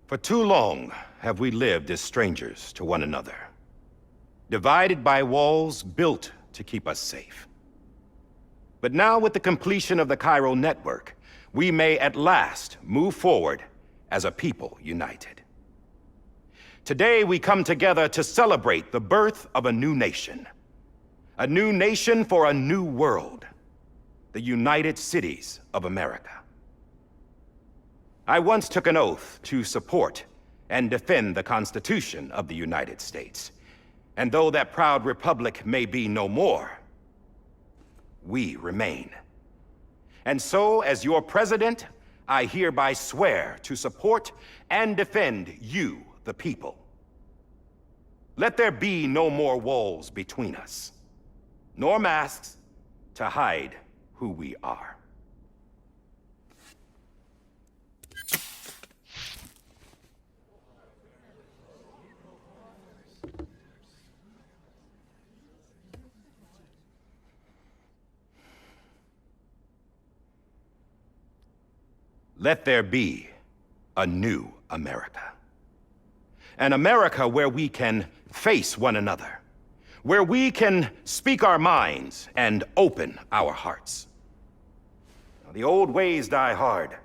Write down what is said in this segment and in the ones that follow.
For too long have we lived as strangers to one another, divided by walls built to keep us safe. But now, with the completion of the Cairo network, we may at last move forward as a people united. Today, we come together to celebrate the birth of a new nation. A new nation for a new world. The United Cities of America. I once took an oath to support and defend the Constitution of the United States. And though that proud republic may be no more, we remain. And so, as your president, I hereby swear to support and defend you, the people. Let there be no more walls between us, nor masks to hide who we are. Let there be a new America. An America where we can face one another, where we can speak our minds and open our hearts. The old ways die hard,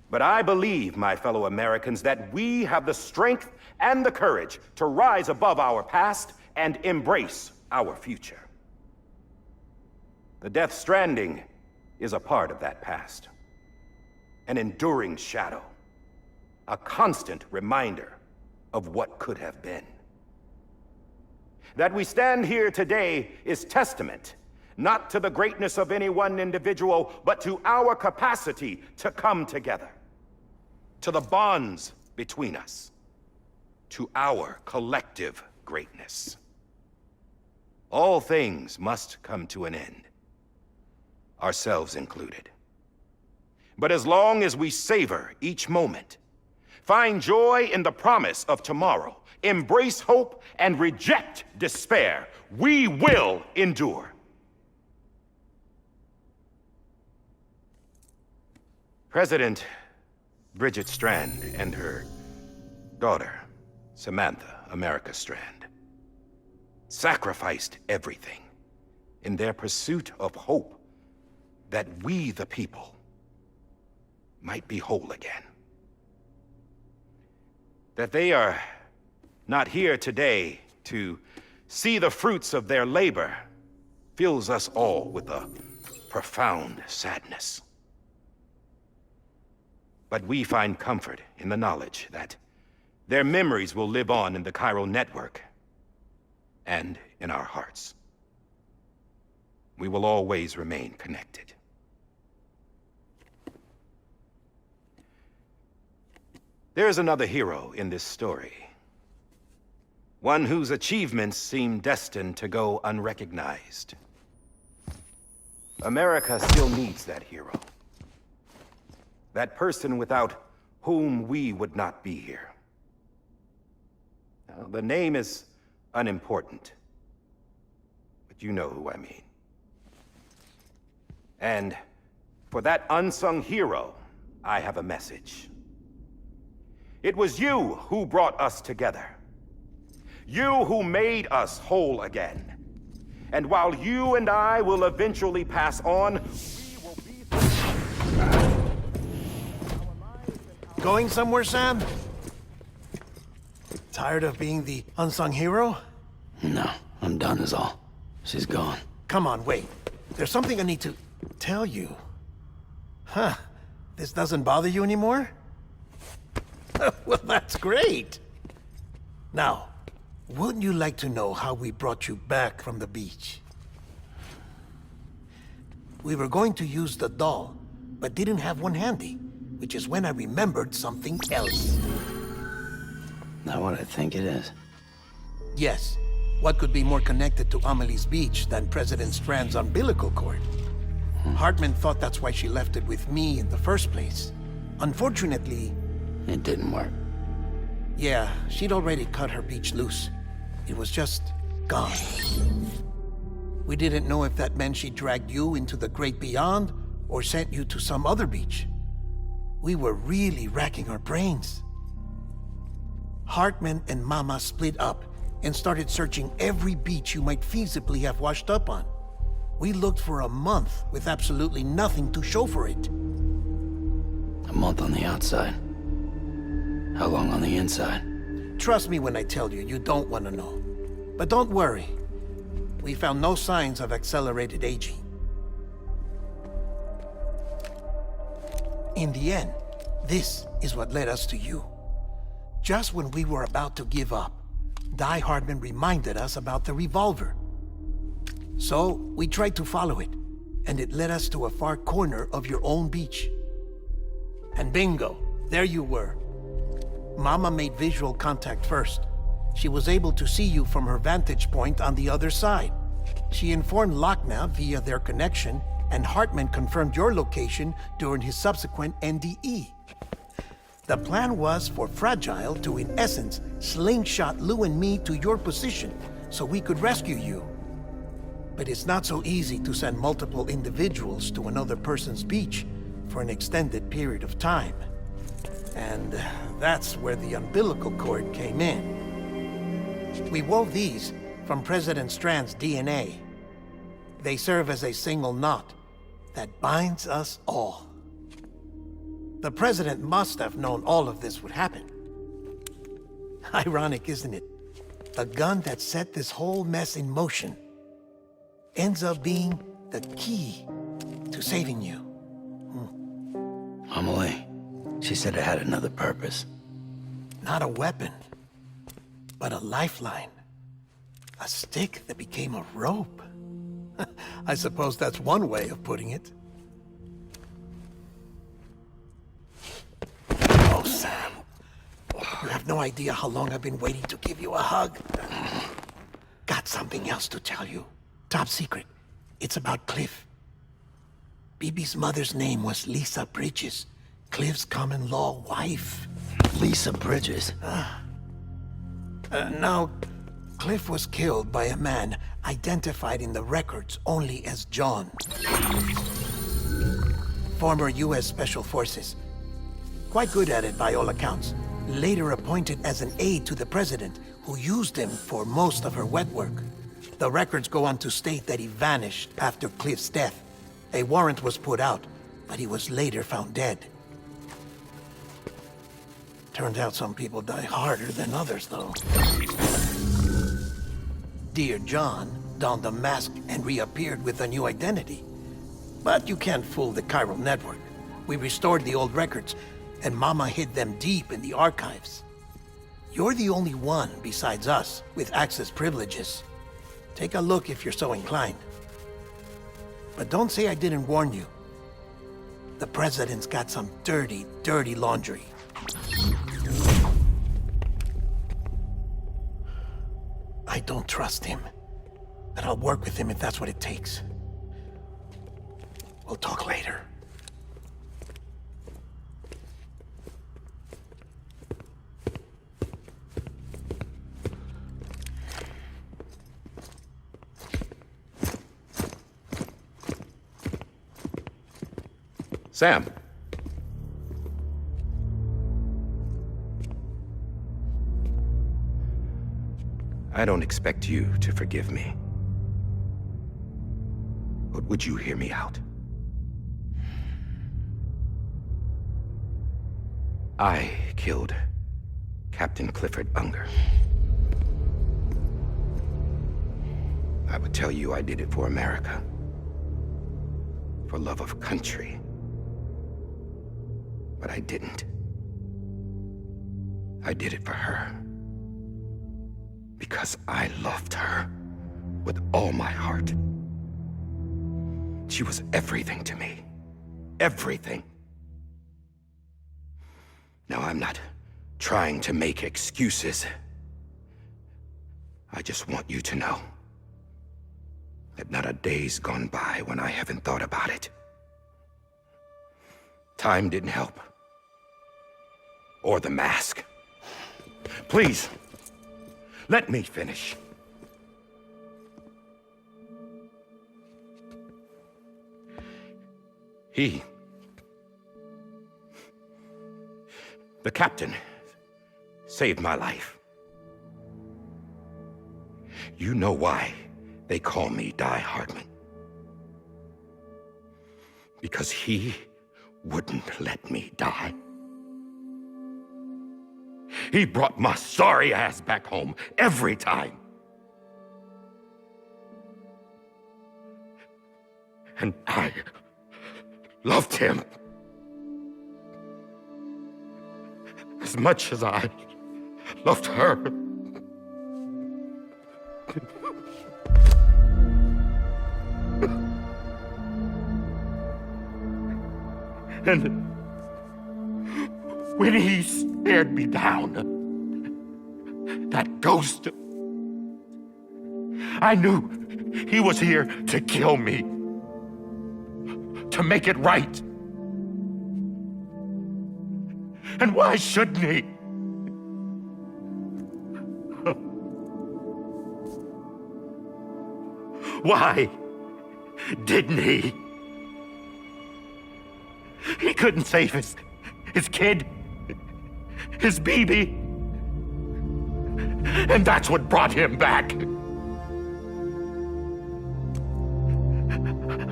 but I believe, my fellow Americans, that we have the strength and the courage to rise above our past and embrace our future. The Death Stranding is a part of that past. An enduring shadow, a constant reminder of what could have been. That we stand here today is testament, not to the greatness of any one individual, but to our capacity to come together, to the bonds between us, to our collective greatness. All things must come to an end, ourselves included. But as long as we savor each moment, find joy in the promise of tomorrow, embrace hope, and reject despair, we will endure. President Bridget Strand and her daughter, Samantha America Strand, sacrificed everything in their pursuit of hope that we, the people, might be whole again. That they are not here today to see the fruits of their labor fills us all with a profound sadness. But we find comfort in the knowledge that their memories will live on in the Cairo network and in our hearts. We will always remain connected. There is another hero in this story. One whose achievements seem destined to go unrecognized. America still needs that hero. That person without whom we would not be here. Now, the name is unimportant, but you know who I mean. And for that unsung hero, I have a message. It was you who brought us together. You who made us whole again. And while you and I will eventually pass on, we will be... Going somewhere, Sam? Tired of being the unsung hero? No, I'm done is all. She's gone. Come on, wait. There's something I need to tell you. Huh. This doesn't bother you anymore? Well, that's great. Now, wouldn't you like to know how we brought you back from the beach? We were going to use the doll, but didn't have one handy, which is when I remembered something else. Not what I think it is. Yes. What could be more connected to Amelie's beach than President Strand's umbilical cord? Hartman thought that's why she left it with me in the first place. Unfortunately... It didn't work. Yeah, she'd already cut her beach loose. It was just gone. We didn't know if that meant she dragged you into the great beyond or sent you to some other beach. We were really racking our brains. Hartman and Mama split up and started searching every beach you might feasibly have washed up on. We looked for a month with absolutely nothing to show for it. A month on the outside. How long on the inside? Trust me when I tell you, you don't want to know. But don't worry. We found no signs of accelerated aging. In the end, this is what led us to you. Just when we were about to give up, Die Hardman reminded us about the revolver. So, we tried to follow it, and it led us to a far corner of your own beach. And bingo, there you were. Mama made visual contact first. She was able to see you from her vantage point on the other side. She informed Lochner via their connection, and Hartman confirmed your location during his subsequent NDE. The plan was for Fragile to, in essence, slingshot Lou and me to your position so we could rescue you. But it's not so easy to send multiple individuals to another person's beach for an extended period of time. And that's where the umbilical cord came in. We wove these from President Strand's DNA. They serve as a single knot that binds us all. The President must have known all of this would happen. Ironic, isn't it? The gun that set this whole mess in motion ends up being the key to saving you. Amelie, she said it had another purpose. Not a weapon, but a lifeline. A stick that became a rope. I suppose that's one way of putting it. Oh, Sam. You have no idea how long I've been waiting to give you a hug. Got something else to tell you. Top secret. It's about Cliff. Bibi's mother's name was Lisa Bridges, Cliff's common-law wife. Lisa Bridges? Now, Cliff was killed by a man identified in the records only as John. Former U.S. Special Forces. Quite good at it by all accounts. Later appointed as an aide to the president, who used him for most of her wet work. The records go on to state that he vanished after Cliff's death. A warrant was put out, but he was later found dead. Turned out some people die harder than others, though. Dear John donned a mask and reappeared with a new identity. But you can't fool the chiral network. We restored the old records, and Mama hid them deep in the archives. You're the only one besides us with access privileges. Take a look if you're so inclined. But don't say I didn't warn you. The president's got some dirty, dirty laundry. I don't trust him, but I'll work with him if that's what it takes. We'll talk later. Sam. I don't expect you to forgive me. But would you hear me out? I killed Captain Clifford Unger. I would tell you I did it for America. For love of country. But I didn't. I did it for her. Because I loved her with all my heart. She was everything to me. Everything. Now, I'm not trying to make excuses. I just want you to know that not a day's gone by when I haven't thought about it. Time didn't help. Or the mask. Please, let me finish. The captain saved my life. You know why they call me Die Hardman. Because he wouldn't let me die. He brought my sorry ass back home every time. And I loved him as much as I loved her. And when he stared me down, that ghost, I knew he was here to kill me, to make it right. And why shouldn't he? Why didn't he? He couldn't save his kid, his baby. And that's what brought him back.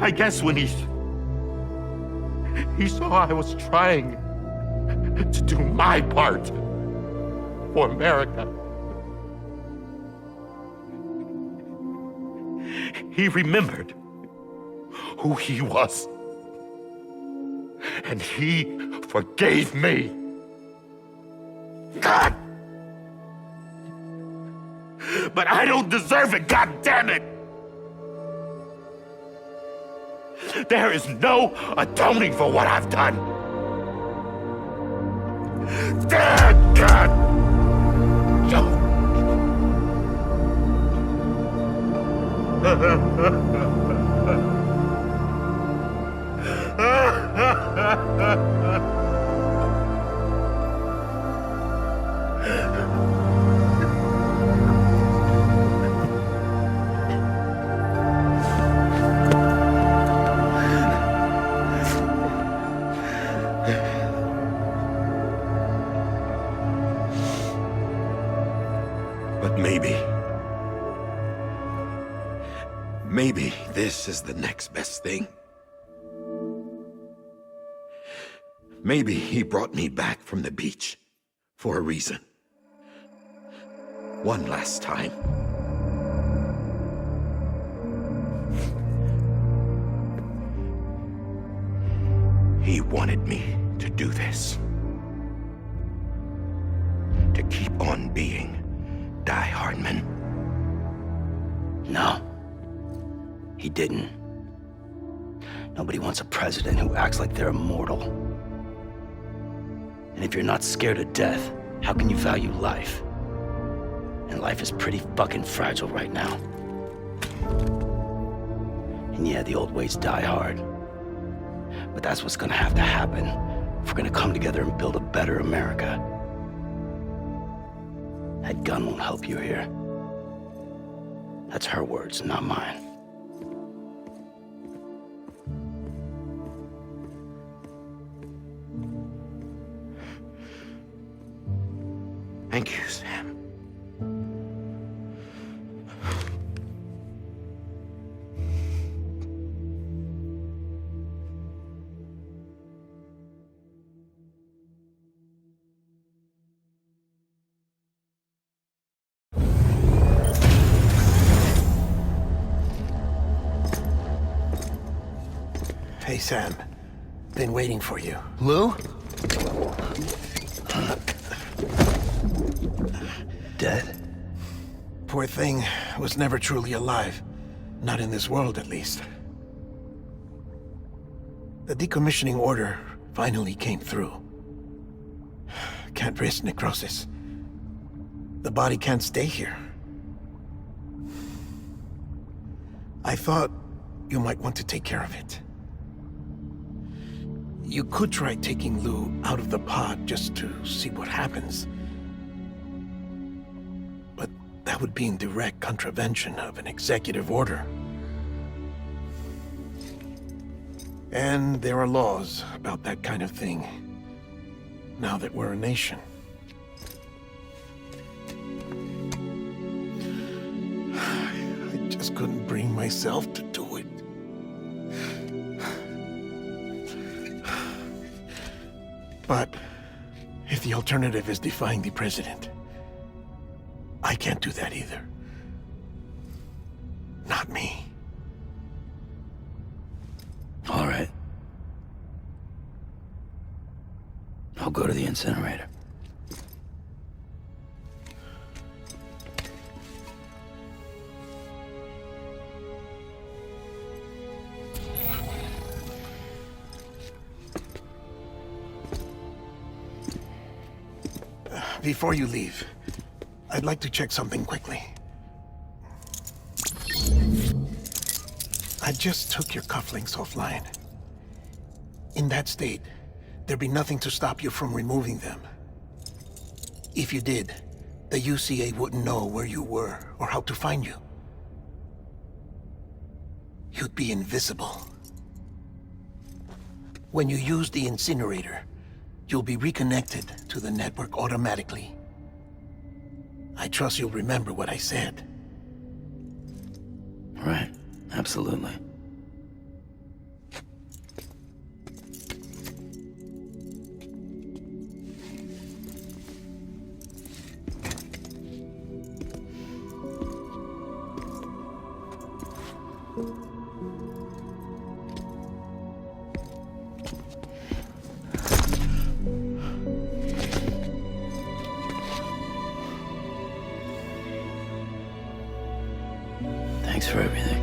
I guess when he saw I was trying to do my part for America, he remembered who he was. And he forgave me. God! But I don't deserve it, God damn it! There is no atoning for what I've done. Damn God! But maybe this is the next best thing. Maybe he brought me back from the beach for a reason. One last time. He wanted me to do this. To keep on being Die Hardman. No, he didn't. Nobody wants a president who acts like they're immortal. And if you're not scared of death, how can you value life? And life is pretty fucking fragile right now. And yeah, the old ways die hard. But that's what's gonna have to happen if we're gonna come together and build a better America. That gun won't help you here. That's her words, not mine. Thank you, Sam. Hey, Sam. Been waiting for you. Lou? Dead? Poor thing was never truly alive. Not in this world, at least. The decommissioning order finally came through. Can't risk necrosis. The body can't stay here. I thought you might want to take care of it. You could try taking Lou out of the pod just to see what happens. But that would be in direct contravention of an executive order. And there are laws about that kind of thing, now that we're a nation. just couldn't bring myself to do it. But if the alternative is defying the president, I can't do that either. Not me. All right. I'll go to the incinerator. Before you leave, I'd like to check something quickly. I just took your cufflinks offline. In that state, there'd be nothing to stop you from removing them. If you did, the UCA wouldn't know where you were or how to find you. You'd be invisible. When you use the incinerator, you'll be reconnected to the network automatically. I trust you'll remember what I said. Right. Absolutely. Thanks for everything.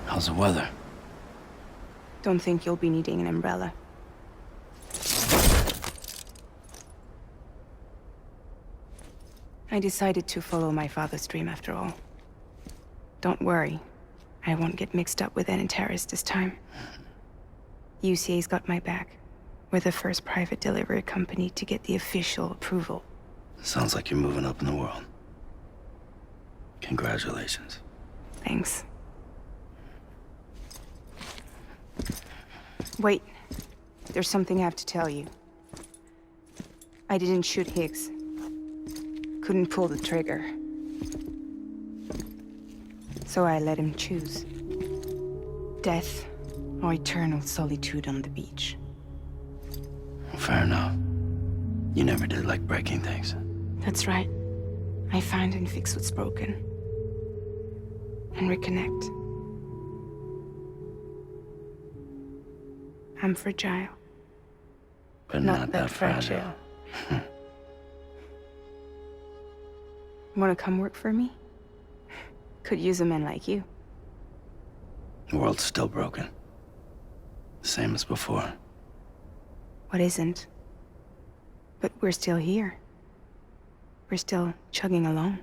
How's the weather? Don't think you'll be needing an umbrella. I decided to follow my father's dream after all. Don't worry. I won't get mixed up with any terrorists this time. UCA's got my back. We're the first private delivery company to get the official approval. Sounds like you're moving up in the world. Congratulations. Thanks. Wait. There's something I have to tell you. I didn't shoot Higgs. Couldn't pull the trigger. So I let him choose. Death or eternal solitude on the beach. Fair enough. You never did like breaking things. That's right. I find and fix what's broken. And reconnect. I'm fragile. But not that fragile. Wanna come work for me? Could use a man like you. The world's still broken. The same as before. What isn't? But we're still here. We're still chugging along.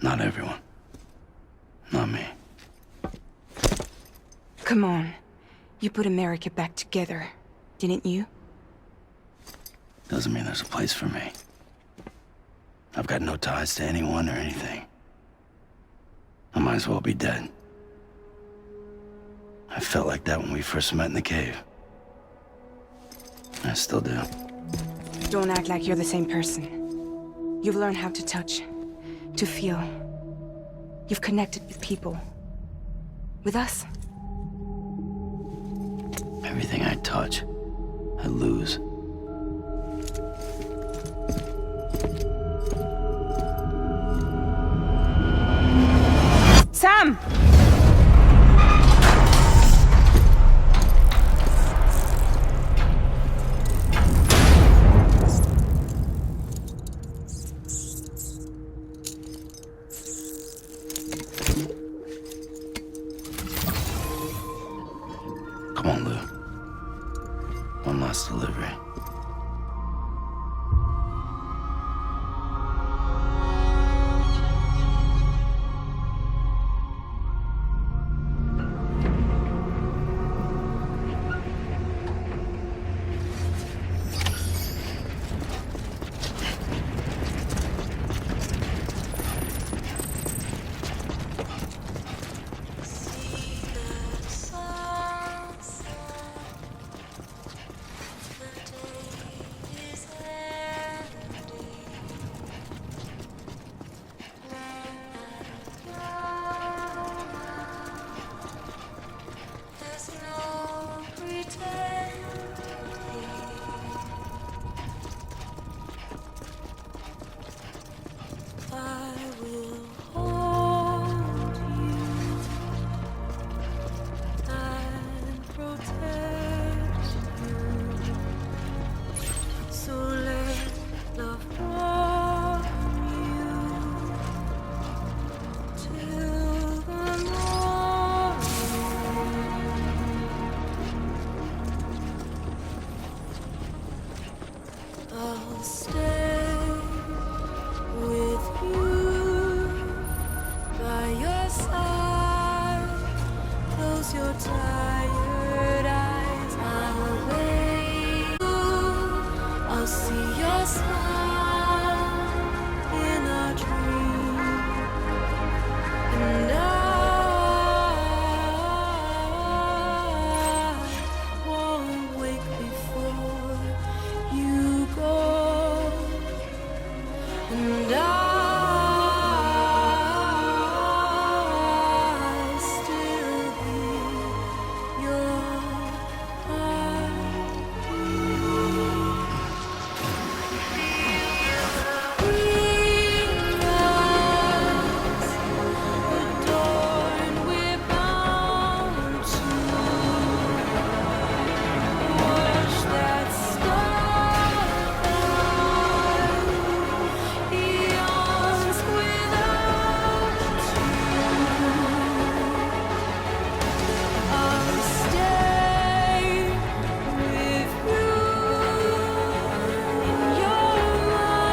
Not everyone. Not me. Come on. You put America back together, didn't you? Doesn't mean there's a place for me. I've got no ties to anyone or anything. I might as well be dead. I felt like that when we first met in the cave. I still do. Don't act like you're the same person. You've learned how to touch, to feel. You've connected with people. With us. Everything I touch, I lose. Sam! Come on, Lou. One last delivery. I'll stay with you by your side. Close your tired eyes. I'll wait. I'll see your smile in a dream, and I won't wake before you go, and I still hear your heart. Adorned, we're bound to watch that starlight eons without you. I'll stay with you in your mind.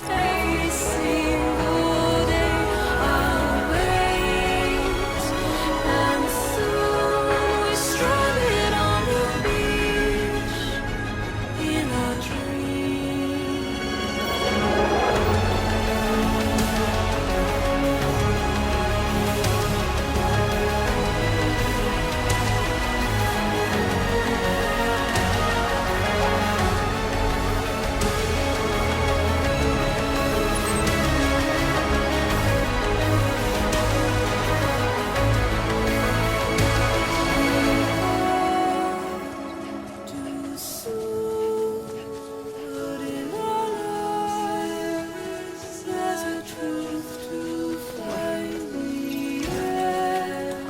Every single day I'll wait, and soon we're stranded on the beach in a dream. Too soon, but in our lives there's a truth to find. The end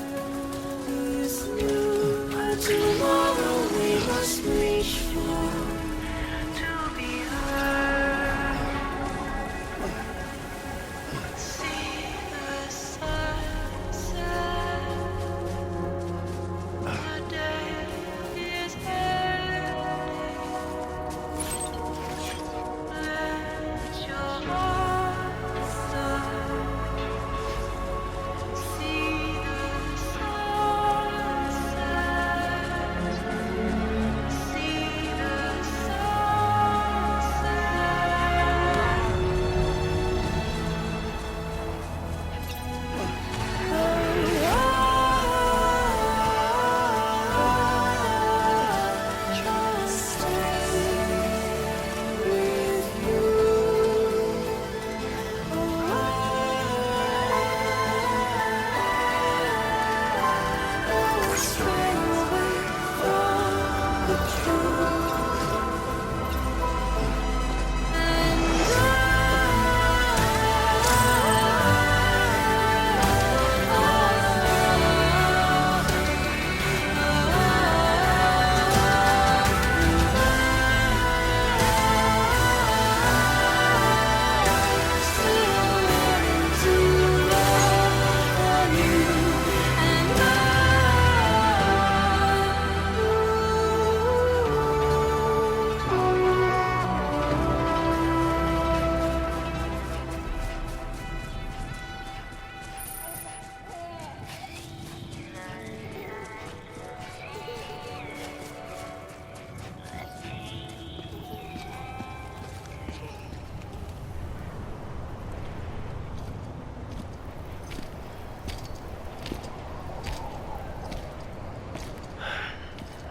is new, and tomorrow we must reach for to be heard. See the sunset. The day is ending. Let your heart start. See the sunset. See the sunset. Trust with you. Don't stray away from the truth.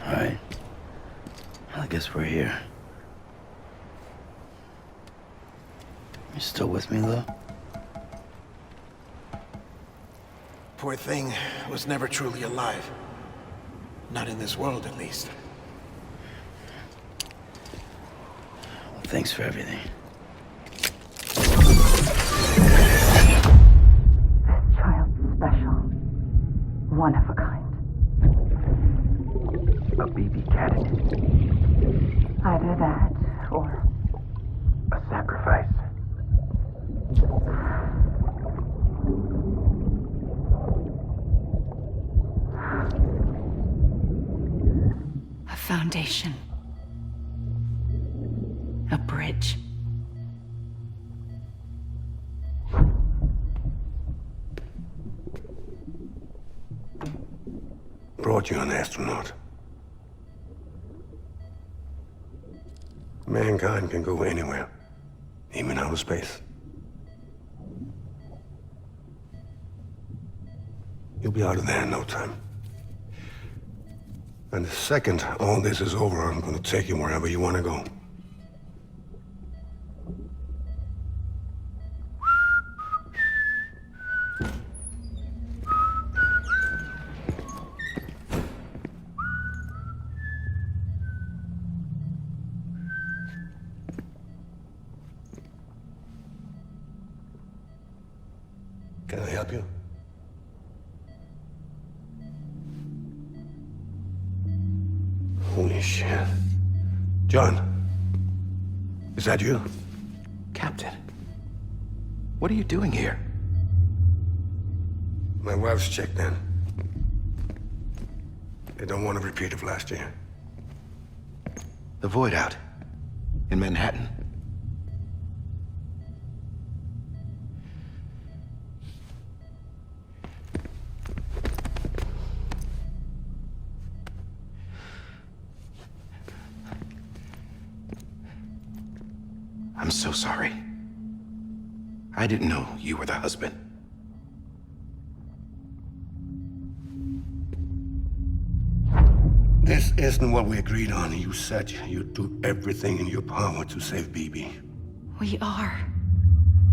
All right. Well, I guess we're here. You still with me, Lou? Poor thing was never truly alive. Not in this world, at least. Well, thanks for everything. Child's special. One of a kind. A BB candidate. Either that, or A sacrifice. a foundation. A bridge. Brought you an astronaut. Mankind can go anywhere, even outer space. You'll be out of there in no time. And the second all this is over, I'm gonna take you wherever you wanna go. Can I help you? Holy shit. John, is that you? Captain, what are you doing here? My wife's checked in. They don't want a repeat of last year. The Void out in Manhattan. I'm so sorry. I didn't know you were the husband. This isn't what we agreed on. You said you'd do everything in your power to save BB. We are.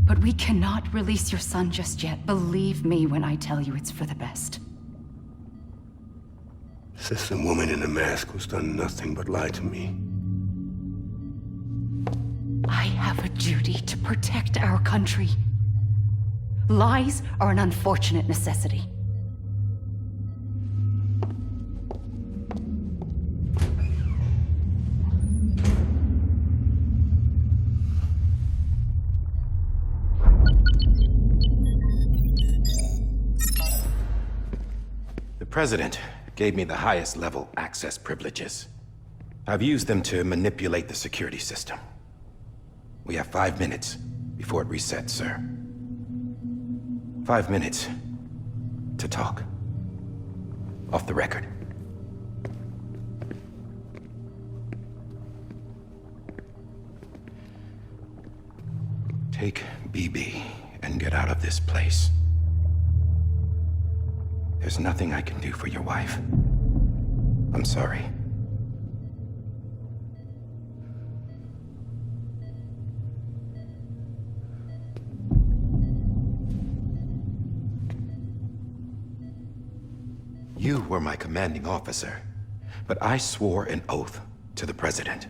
But we cannot release your son just yet. Believe me when I tell you it's for the best. This is a woman in a mask who's done nothing but lie to me. I have a duty to protect our country. Lies are an unfortunate necessity. The President gave me the highest level access privileges. I've used them to manipulate the security system. We have 5 minutes before it resets, sir. 5 minutes to talk. Off the record. Take BB and get out of this place. There's nothing I can do for your wife. I'm sorry. You were my commanding officer, but I swore an oath to the President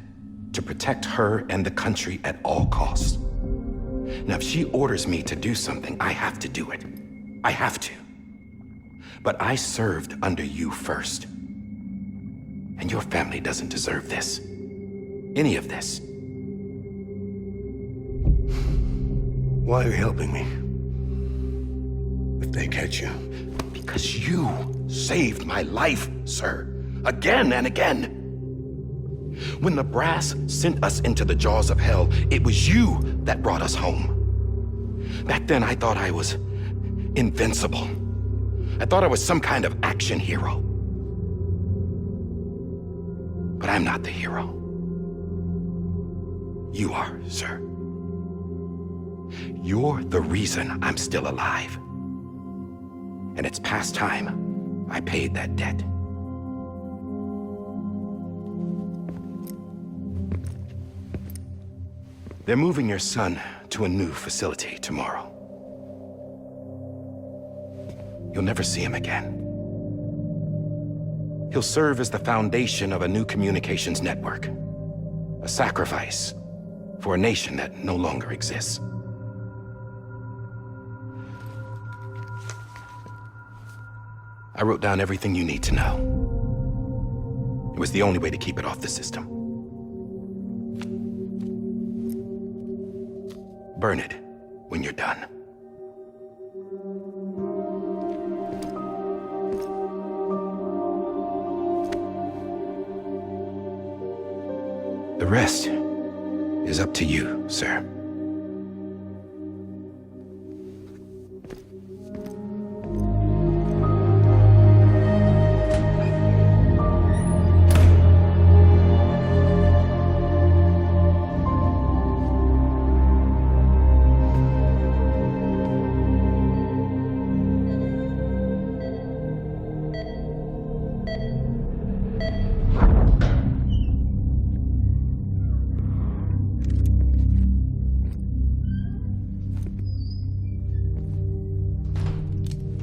to protect her and the country at all costs. Now, if she orders me to do something, I have to do it. I have to. But I served under you first. And your family doesn't deserve this. Any of this. Why are you helping me? If they catch you. Because you saved my life, sir. Again and again. When the brass sent us into the jaws of hell, it was you that brought us home. Back then, I thought I was invincible. I thought I was some kind of action hero. But I'm not the hero. You are, sir. You're the reason I'm still alive. And it's past time I paid that debt. They're moving your son to a new facility tomorrow. You'll never see him again. He'll serve as the foundation of a new communications network. A sacrifice for a nation that no longer exists. I wrote down everything you need to know. It was the only way to keep it off the system. Burn it when you're done. The rest is up to you, sir.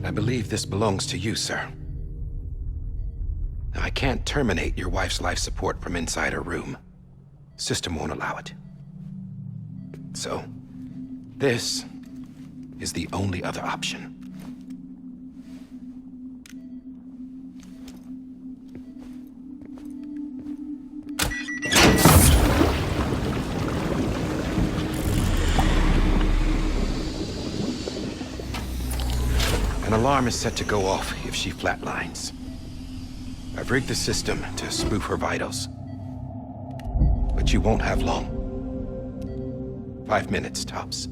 I believe this belongs to you, sir. Now, I can't terminate your wife's life support from inside her room. System won't allow it. So, this is the only other option. An alarm is set to go off if she flatlines. I've rigged the system to spoof her vitals. But you won't have long. 5 minutes, tops.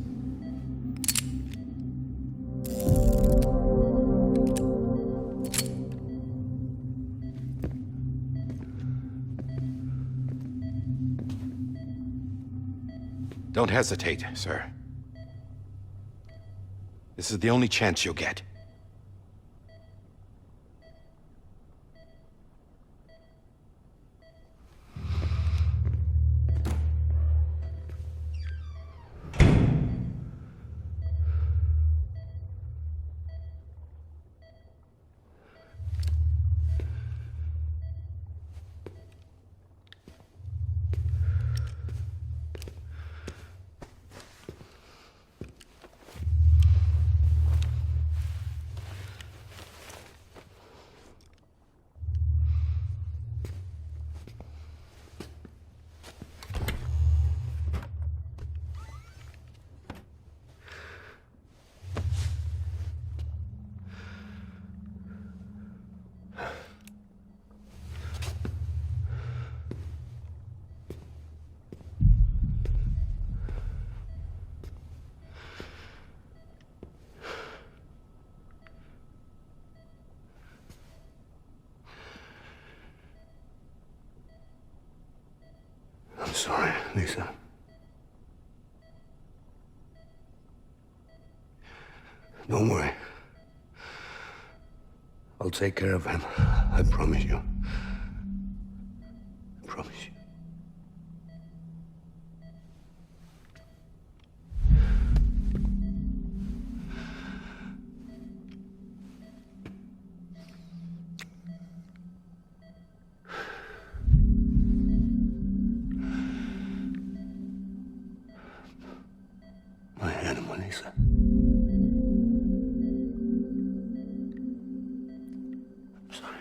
Don't hesitate, sir. This is the only chance you'll get. I'm sorry, Lisa. Don't worry. I'll take care of him. I promise you. I promise you. My animal, Lisa. I'm sorry.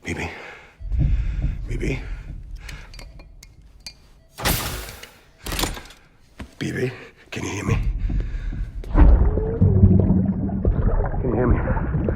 Bibi. Bibi. Bibi, can you hear me? Can you hear me?